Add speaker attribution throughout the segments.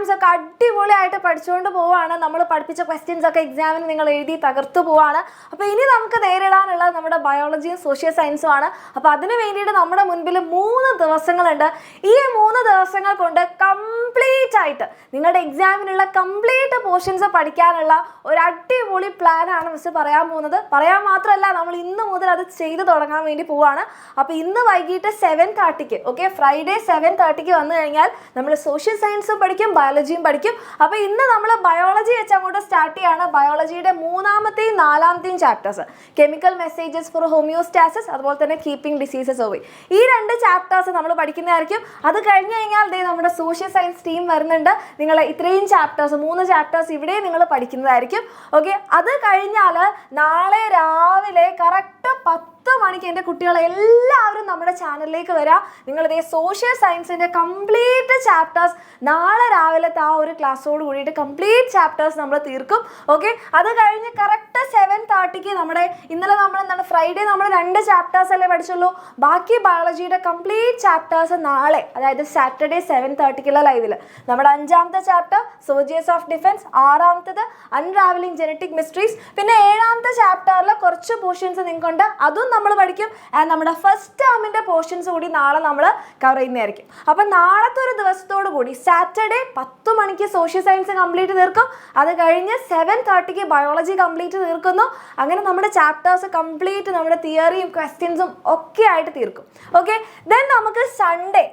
Speaker 1: Exams ഒക്കെ അടിപൊളിയായിട്ട് പഠിച്ചുകൊണ്ട് പോവുകയാണ്. നമ്മൾ പഠിപ്പിച്ച ക്വസ്റ്റ്യൻസ് ഒക്കെ എക്സാമിന് നിങ്ങൾ എഴുതി തകർത്തു പോവാണ്. അപ്പോൾ ഇനി നമുക്ക് നേരിടാനുള്ളത് നമ്മുടെ ബയോളജിയും സോഷ്യൽ സയൻസും ആണ്. അപ്പോൾ അതിന് വേണ്ടിയിട്ട് നമ്മുടെ മുൻപിൽ 3 ദിവസങ്ങളുണ്ട്. ഈ 3 ദിവസങ്ങൾ കൊണ്ട് കംപ്ലീറ്റ് ആയിട്ട് നിങ്ങളുടെ എക്സാമിനുള്ള കംപ്ലീറ്റ് പോർഷൻസ് പഠിക്കാനുള്ള ഒരു അടിപൊളി പ്ലാനാണ് മിസ് പറയാൻ പോകുന്നത്. പറയാൻ മാത്രമല്ല, നമ്മൾ ഇന്ന് മുതൽ അത് ചെയ്തു തുടങ്ങാൻ വേണ്ടി പോവാണ്. അപ്പോൾ ഇന്ന് വൈകിട്ട് 7:30 ഓക്കെ, ഫ്രൈഡേ 7:30 വന്നു കഴിഞ്ഞാൽ നമ്മൾ സോഷ്യൽ സയൻസും പഠിക്കും, ബയോളജിയും പഠിക്കും. അപ്പോൾ ഇന്ന് നമ്മൾ ബയോളജി വെച്ച് അങ്ങോട്ട് സ്റ്റാർട്ട് ചെയ്യാണ്. ബയോളജിയുടെ 3ാമത്തെയും 4ാമത്തെയും chapters, chemical messages for homeostasis, അതുപോലെ തന്നെ കീപ്പിംഗ് ഡിസീസസ് അവേ, ഈ 2 ചാപ്റ്റേഴ്സ് നമ്മൾ പഠിക്കുന്നതായിരിക്കും. അത് കഴിഞ്ഞ് കഴിഞ്ഞാൽ നമ്മുടെ സോഷ്യൽ സയൻസ് ടീം വരുന്നുണ്ട്. നിങ്ങൾ ഇത്രയും ചാപ്റ്റേഴ്സ് 3 ചാപ്റ്റേഴ്സ് ഇവിടെ നിങ്ങൾ പഠിക്കുന്നതായിരിക്കും. ഓക്കെ, അത് കഴിഞ്ഞാൽ നാളെ രാവിലെ കറക്റ്റ് 10 മണിക്ക് എൻ്റെ കുട്ടികളെ എല്ലാവരും നമ്മുടെ ചാനലിലേക്ക് വരാം. നിങ്ങളിതേ സോഷ്യൽ സയൻസിൻ്റെ കംപ്ലീറ്റ് ചാപ്റ്റേഴ്സ് നാളെ രാവിലത്തെ ആ ഒരു ക്ലാസ്സോട് കൂടിയിട്ട് കംപ്ലീറ്റ് ചാപ്റ്റേഴ്സ് നമ്മൾ തീർക്കും. ഓക്കെ, അത് കഴിഞ്ഞ് കറക്റ്റ് 7:30 നമ്മുടെ ഇന്നലെ നമ്മൾ എന്താണ് ഫ്രൈഡേ നമ്മൾ 2 ചാപ്റ്റേഴ്സ് അല്ലേ പഠിച്ചുള്ളൂ. ബാക്കി ബയോളജിയുടെ കംപ്ലീറ്റ് ചാപ്റ്റേഴ്സ് നാളെ, അതായത് സാറ്റർഡേ 7:30 ലൈവിൽ നമ്മുടെ 5ാമത്തെ ചാപ്റ്റർ സോൾജേഴ്സ് ഓഫ് ഡിഫൻസ്, 6ാമത്തേത് അൺറാവലിംഗ് ജെനറ്റിക് മിസ്റ്ററീസ്, പിന്നെ 7ാമത്തെ ചാപ്റ്ററിൽ കുറച്ച് പോർഷൻസ് നിങ്ങൾക്കുണ്ട്, അതും നമ്മൾ പഠിക്കും. ആൻഡ് നമ്മുടെ ഫസ്റ്റ് ടേമിൻ്റെ പോർഷൻസ് കൂടി നാളെ നമ്മൾ കവർ ചെയ്യുന്നതായിരിക്കും. അപ്പം നാളത്തെ ഒരു ദിവസത്തോടു കൂടി സാറ്റർഡേ 10 മണിക്ക് സോഷ്യൽ സയൻസ് കംപ്ലീറ്റ് തീർക്കും. അത് കഴിഞ്ഞ് 7:30 ബയോളജി കംപ്ലീറ്റ് തീർക്കുന്നു. അങ്ങനെ നമ്മുടെ ചാപ്റ്റേഴ്സ് കംപ്ലീറ്റ് നമ്മുടെ തിയറിയും ക്വസ്റ്റ്യൻസും ഒക്കെ ആയിട്ട് തീർക്കും. ഓക്കെ, ദെൻ നമുക്ക് സൺഡേ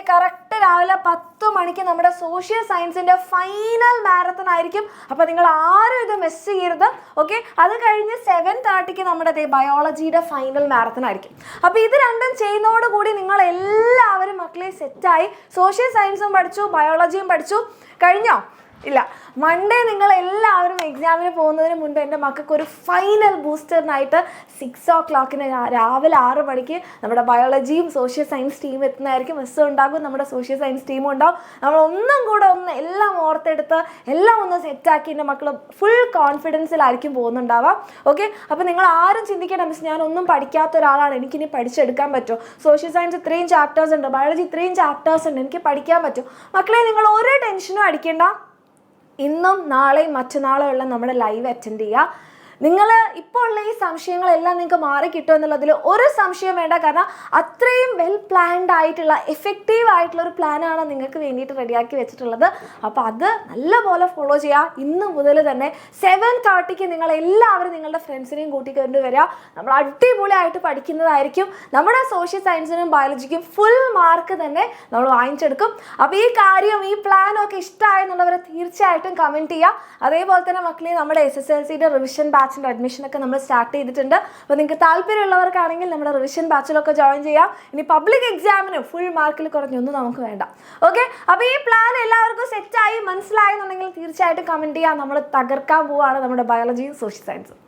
Speaker 1: കറക്റ്റ് രാവിലെ 10 മണിക്ക് നമ്മുടെ സോഷ്യൽ സയൻസിൻ്റെ ഫൈനൽ മാരത്തൺ ആയിരിക്കും. അപ്പോൾ നിങ്ങൾ ആരും ഇത് മിസ് ചെയ്യരുത്. ഓക്കെ, അത് കഴിഞ്ഞ് 7:30 നമ്മുടെ ബയോളജിയുടെ ഫൈനൽ മാരത്തൺ ആയിരിക്കും. അപ്പോൾ ഇത് രണ്ടും ചെയ്യുന്നതോടുകൂടി നിങ്ങൾ എല്ലാവരും മക്കളെ സെറ്റായി. സോഷ്യൽ സയൻസും പഠിച്ചു, ബയോളജിയും പഠിച്ചു. കഴിഞ്ഞോ? ഇല്ല, മൺഡേ നിങ്ങൾ എല്ലാവരും എക്സാമിന് പോകുന്നതിന് മുൻപ് എൻ്റെ മക്കൾക്ക് ഒരു ഫൈനൽ ബൂസ്റ്ററിനായിട്ട് 6 o'clock രാവിലെ 6 മണിക്ക് നമ്മുടെ ബയോളജിയും സോഷ്യൽ സയൻസ് ടീം എത്തുന്നതായിരിക്കും. മിസ്സും ഉണ്ടാകും, നമ്മുടെ സോഷ്യൽ സയൻസ് ടീമും ഉണ്ടാകും. നമ്മൾ ഒന്നും കൂടെ എല്ലാം ഓർത്തെടുത്ത് എല്ലാം ഒന്ന് സെറ്റാക്കി എൻ്റെ മക്കൾ ഫുൾ കോൺഫിഡൻസിലായിരിക്കും പോകുന്നുണ്ടാവാം. ഓക്കെ, അപ്പോൾ നിങ്ങൾ ആരും ചിന്തിക്കേണ്ട മിസ് ഞാനൊന്നും പഠിക്കാത്ത ഒരാളാണ്, എനിക്കിനി പഠിച്ചെടുക്കാൻ പറ്റുമോ, സോഷ്യൽ സയൻസ് ഇത്രയും ചാപ്റ്റേഴ്സ് ഉണ്ട്, ബയോളജി ഇത്രയും ചാപ്റ്റേഴ്സ് ഉണ്ട്, എനിക്ക് പഠിക്കാൻ പറ്റും. മക്കളെ നിങ്ങൾ ഒരു ടെൻഷനും അടിക്കേണ്ട. ഇന്നും നാളെയും മറ്റന്നാളും ഉള്ള നമ്മുടെ ലൈവ് അറ്റൻഡ് ചെയ്യുക. നിങ്ങൾ ഇപ്പോൾ ഉള്ള ഈ സംശയങ്ങളെല്ലാം നിങ്ങൾക്ക് മാറി കിട്ടും എന്നുള്ളതിൽ ഒരു സംശയം വേണ്ട. കാരണം അത്രയും വെൽ പ്ലാൻഡ് ആയിട്ടുള്ള എഫക്റ്റീവ് ആയിട്ടുള്ള ഒരു പ്ലാനാണ് നിങ്ങൾക്ക് വേണ്ടിയിട്ട് റെഡിയാക്കി വെച്ചിട്ടുള്ളത്. അപ്പോൾ അത് നല്ലപോലെ ഫോളോ ചെയ്യുക. ഇന്ന് മുതൽ തന്നെ 7:30 നിങ്ങൾ എല്ലാവരും നിങ്ങളുടെ ഫ്രണ്ട്സിനെയും കൂട്ടിക്കൊണ്ട് വരിക. നമ്മൾ അടിപൊളിയായിട്ട് പഠിക്കുന്നതായിരിക്കും. നമ്മുടെ സോഷ്യൽ സയൻസിനും ബയോളജിക്കും ഫുൾ മാർക്ക് തന്നെ നമ്മൾ വാങ്ങിച്ചെടുക്കും. അപ്പോൾ ഈ കാര്യം ഈ പ്ലാനും ഒക്കെ ഇഷ്ടമായെന്നുള്ളവരെ തീർച്ചയായിട്ടും കമൻറ്റ് ചെയ്യുക. അതേപോലെ തന്നെ മക്കളെ നമ്മുടെ SSLCയുടെ റിവിഷൻ ബാച്ചിൻ്റെ അഡ്മിഷനൊക്കെ നമ്മൾ സ്റ്റാർട്ട് ചെയ്തിട്ടുണ്ട്. അപ്പോൾ നിങ്ങൾക്ക് താല്പര്യമുള്ളവർക്കാണെങ്കിൽ നമ്മുടെ റിവിഷൻ ബാച്ചിലൊക്കെ ജോയിൻ ചെയ്യാം. ഇനി പബ്ലിക് എക്സാമിന് ഫുൾ മാർക്കിൽ കുറഞ്ഞൊന്നും നമുക്ക് വേണ്ട. ഓക്കെ, അപ്പോൾ ഈ പ്ലാൻ എല്ലാവർക്കും സെറ്റായി മനസ്സിലായി എന്നുണ്ടെങ്കിൽ തീർച്ചയായിട്ടും കമൻറ്റ് ചെയ്യാം. നമ്മൾ തകർക്കാൻ പോവുകയാണ് നമ്മുടെ ബയോളജിയും സോഷ്യൽ സയൻസും.